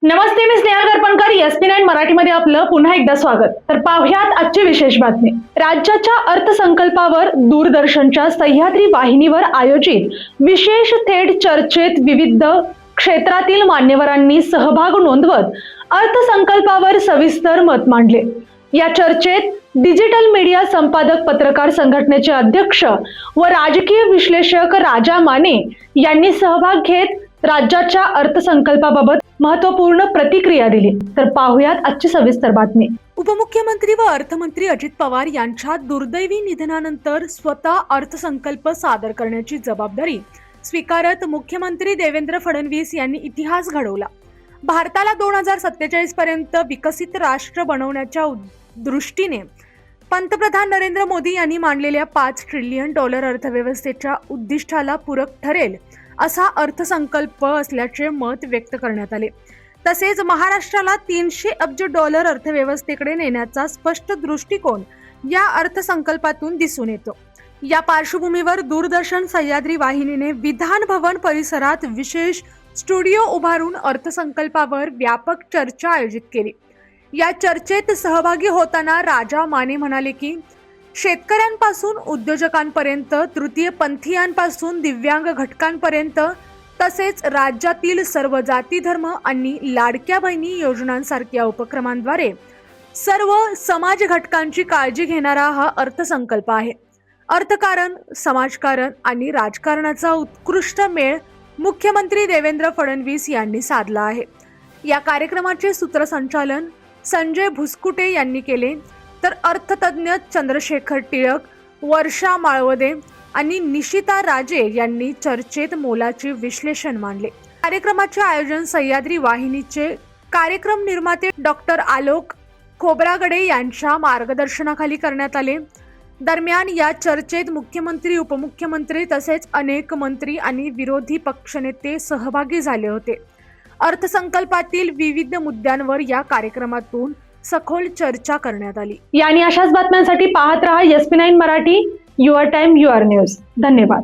नमस्ते, मी Snehal गरपणकर. SP9 मराठीमध्ये आपलं पुन्हा एकदा स्वागत. तर पाहुयात आजची विशेष बातमी. राज्याच्या अर्थसंकल्पावर दूरदर्शनच्या सह्याद्री वाहिनीवर आयोजित विशेष थेट चर्चेत विविध क्षेत्रातील मान्यवरांनी सहभाग नोंदवत अर्थसंकल्पावर सविस्तर मत मांडले. या चर्चेत डिजिटल मीडिया संपादक पत्रकार संघटनेचे अध्यक्ष व राजकीय विश्लेषक राजा माने यांनी सहभाग घेत राज्याच्या अर्थसंकल्पाबाबत महत्त्वपूर्ण प्रतिक्रिया दिली. तर पाहुयात आजची सविस्तर बातमी. उपमुख्यमंत्री व अर्थमंत्री अजित पवार यांच्या दुर्दैवी निधनानंतर स्वतः अर्थसंकल्प सादर करण्याची जबाबदारी स्वीकारत मुख्यमंत्री देवेंद्र फडणवीस यांनी इतिहास घडवला. भारताला 2047 पर्यंत विकसित राष्ट्र बनवण्याच्या दृष्टीने पंतप्रधान नरेंद्र मोदी यांनी मांडलेल्या $5 ट्रिलियन अर्थव्यवस्थेच्या उद्दिष्टाला पूरक ठरेल असा अर्थसंकल्प असल्याचे मत व्यक्त करण्यात आले. तसेच महाराष्ट्राला $300 अब्ज अर्थव्यवस्थेकडे नेण्याचा स्पष्ट दृष्टिकोन या अर्थसंकल्पातून दिसून येतो. या पार्श्वभूमीवर दूरदर्शन सह्याद्री वाहिनीने विधान भवन परिसरात विशेष स्टुडिओ उभारून अर्थसंकल्पावर व्यापक चर्चा आयोजित केली. या चर्चेत सहभागी होताना राजा माने म्हणाले की शेतकऱ्यांपासून उद्योजकांपर्यंत, तृतीयपंथीयांपासून दिव्यांग घटकांपर्यंत, तसेच राज्यातील सर्व जाती धर्म आणि लाडक्या बहिणी योजनांसारख्या उपक्रमांद्वारे सर्व समाज घटकांची काळजी घेणारा हा अर्थसंकल्प आहे. अर्थकारण, समाजकारण आणि राजकारणाचा उत्कृष्ट मेळ मुख्यमंत्री देवेंद्र फडणवीस यांनी साधला आहे. या कार्यक्रमाचे सूत्रसंचालन संजय भुसकुटे यांनी केले, तर अर्थतज्ञ चंद्रशेखर टिळक, वर्षा माळवदे आणि निशिता राजे यांनी चर्चेत मोलाचे विश्लेषण मांडले. कार्यक्रमाचे आयोजन सह्याद्री वाहिनीचे कार्यक्रम निर्माते डॉक्टर आलोक खोब्रागडे यांच्या मार्गदर्शनाखाली करण्यात आले. दरम्यान या चर्चेत मुख्यमंत्री, उपमुख्यमंत्री तसेच अनेक मंत्री आणि विरोधी पक्षनेते सहभागी झाले होते. अर्थसंकल्पातील विविध मुद्द्यांवर या कार्यक्रमातून सखोल चर्चा करण्यात आली. आणि अशाच बातम्यांसाठी पाहत रहा SP9 Marathi. Your time, your news. धन्यवाद.